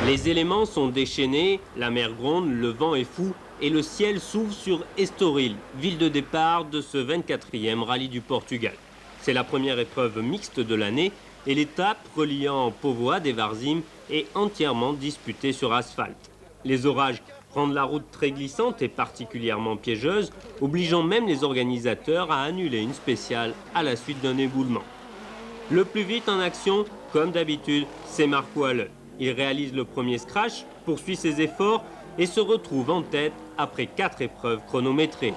Les éléments sont déchaînés, la mer gronde, le vent est fou et le ciel s'ouvre sur Estoril, ville de départ de ce 24e rallye du Portugal. C'est la première épreuve mixte de l'année et l'étape reliant Póvoa et Varzim est entièrement disputée sur asphalte. Les orages rendent la route très glissante et particulièrement piégeuse, obligeant même les organisateurs à annuler une spéciale à la suite d'un éboulement. Le plus vite en action, comme d'habitude, c'est Marco Halle. Il réalise le premier scratch, poursuit ses efforts et se retrouve en tête après 4 épreuves chronométrées.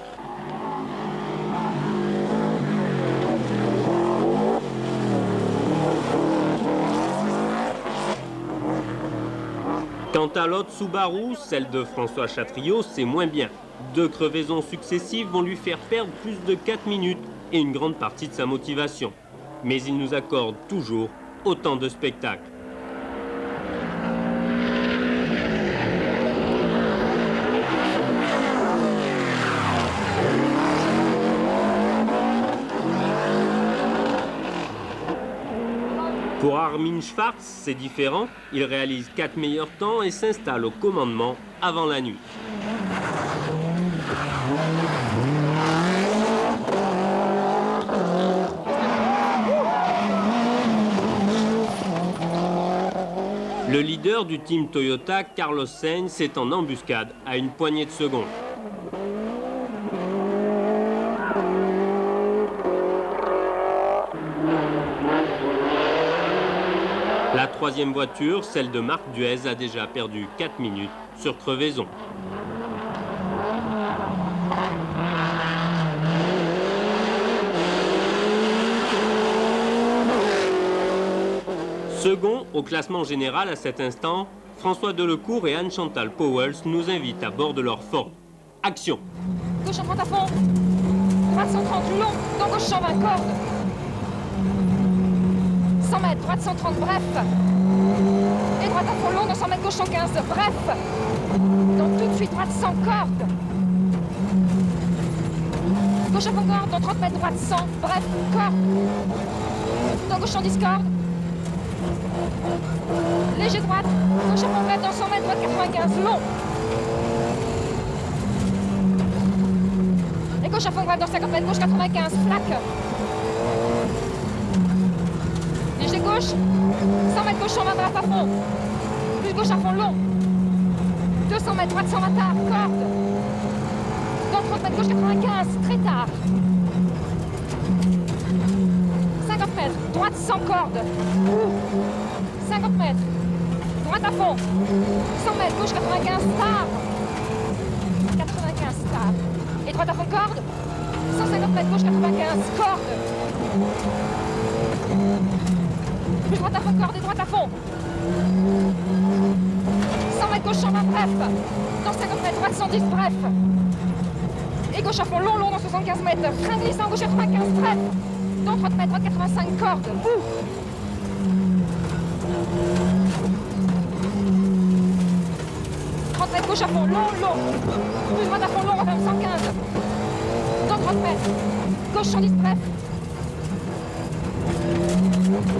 Quant à l'autre Subaru, celle de François Chatriot, c'est moins bien. 2 crevaisons successives vont lui faire perdre plus de 4 minutes et une grande partie de sa motivation. Mais il nous accorde toujours autant de spectacles. Pour Armin Schwarz, c'est différent. Il réalise 4 meilleurs temps et s'installe au commandement avant la nuit. Le leader du team Toyota, Carlos Sainz, est en embuscade à une poignée de secondes. La troisième voiture, celle de Marc Duez, a déjà perdu 4 minutes sur crevaison. Second au classement général à cet instant, François Delecourt et Anne-Chantal Pauwels nous invitent à bord de leur Ford. Action! Gauche en pointe à fond, 330 long, dans gauche 120 cordes. 100 mètres, droite 130, bref. Et droite à fond long, dans 100 mètres, gauche 115, bref. Donc tout de suite, droite 100 cordes. Gauche à fond corde, dans 30 mètres, droite 100, bref, corde. Dans gauche 110 cordes. Léger droite, gauche à fond bref, dans 100 mètres, droite 95, long. Et gauche à fond bref, dans 50 mètres, gauche 95, flaque. Léger gauche, 100 mètres gauche 120 bref à fond, plus gauche à fond long, 200 mètres droite 120 tard, corde, dans 30 mètres gauche 95, très tard, 50 mètres, droite 100 cordes, 50 mètres, droite à fond, 100 mètres gauche 95 tard, 95 tard, et droite à fond corde, 150 mètres gauche 95 corde. Plus droite à fond, corde et droite à fond. 100 mètres gauche, 120 bref. Dans 50 mètres, droite 110 bref. Et gauche à fond, long, long dans 75 mètres. Frein glissant, gauche 95 bref. Dans 30 mètres, droite 85 cordes. Bout. Gauche à fond, long, long. Plus droite à fond, long, enfin 115. Dans 30 mètres. Gauche 110 bref.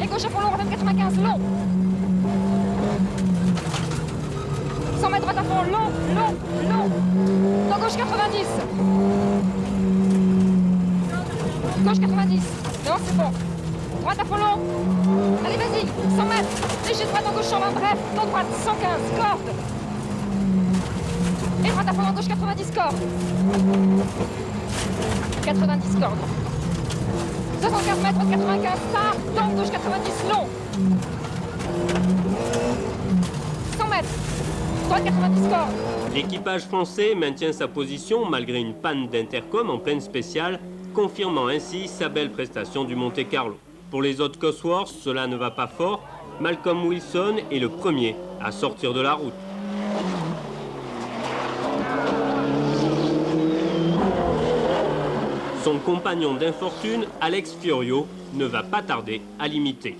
Et gauche à fond long, 95, long. 100 mètres droite à fond, long, long, long. Dans gauche 90. Gauche 90. Non, c'est bon. Droite à fond long. Allez, vas-y, 100 mètres. Léger droite en gauche 120, bref. Dans droite 115, corde. Et droite à fond en gauche 90 cordes. 90 cordes. 75 mètres, 95 tard, dans gauche 90 long. 100 mètres, droite 90 cordes. L'équipage français maintient sa position malgré une panne d'intercom en pleine spéciale, confirmant ainsi sa belle prestation du Monte-Carlo. Pour les autres Cosworth, cela ne va pas fort. Malcolm Wilson est le premier à sortir de la route. Son compagnon d'infortune, Alex Fiorio, ne va pas tarder à l'imiter.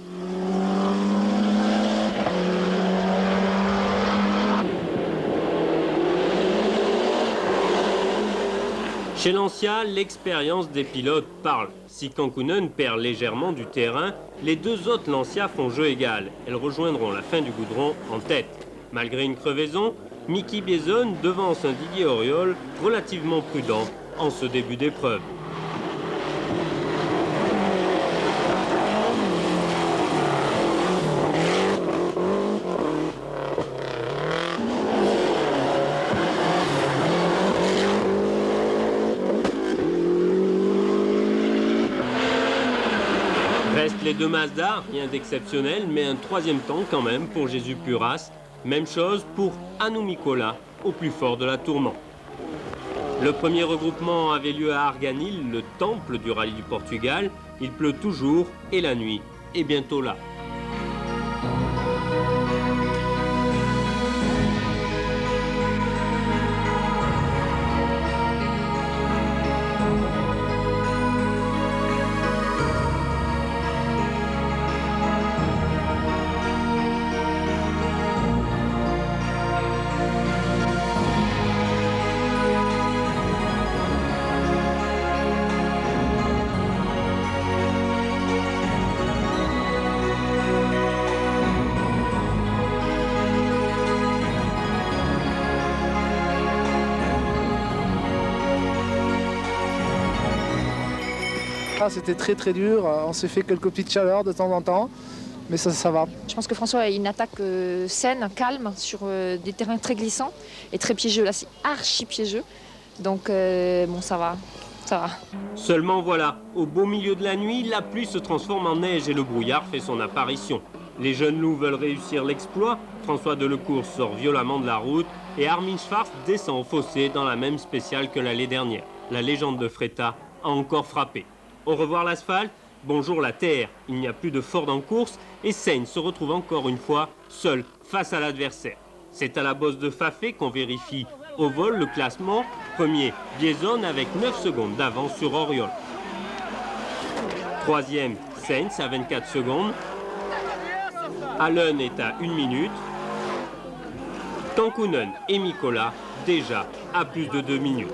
Chez Lancia, l'expérience des pilotes parle. Si Kankkunen perd légèrement du terrain, les deux autres Lancia font jeu égal. Elles rejoindront la fin du goudron en tête. Malgré une crevaison, Mickey Biezone devance un Didier Auriol relativement prudent en ce début d'épreuve. Restent les deux Mazda, rien d'exceptionnel, mais un troisième temps quand même pour Jésus Puras. Même chose pour Anu Mikola, au plus fort de la tourmente. Le premier regroupement avait lieu à Arganil, le temple du rallye du Portugal. Il pleut toujours et la nuit est bientôt là. C'était très dur, on s'est fait quelques petites chaleurs de temps en temps, mais ça va. Je pense que François a une attaque saine, calme, sur des terrains très glissants et très piégeux. Là, c'est archi piégeux, donc bon, ça va. Seulement voilà, au beau milieu de la nuit, la pluie se transforme en neige et le brouillard fait son apparition. Les jeunes loups veulent réussir l'exploit, François Delecourt sort violemment de la route et Armin Schwarz descend au fossé dans la même spéciale que l'année dernière. La légende de Freitas a encore frappé. Au revoir l'asphalte, bonjour la terre, il n'y a plus de Ford en course et Sainz se retrouve encore une fois seul face à l'adversaire. C'est à la bosse de Fafé qu'on vérifie au vol le classement. Premier, Biezone avec 9 secondes d'avance sur Auriol. Troisième, Sainz à 24 secondes. Allen est à 1 minute. Tankunen et Mikola déjà à plus de 2 minutes.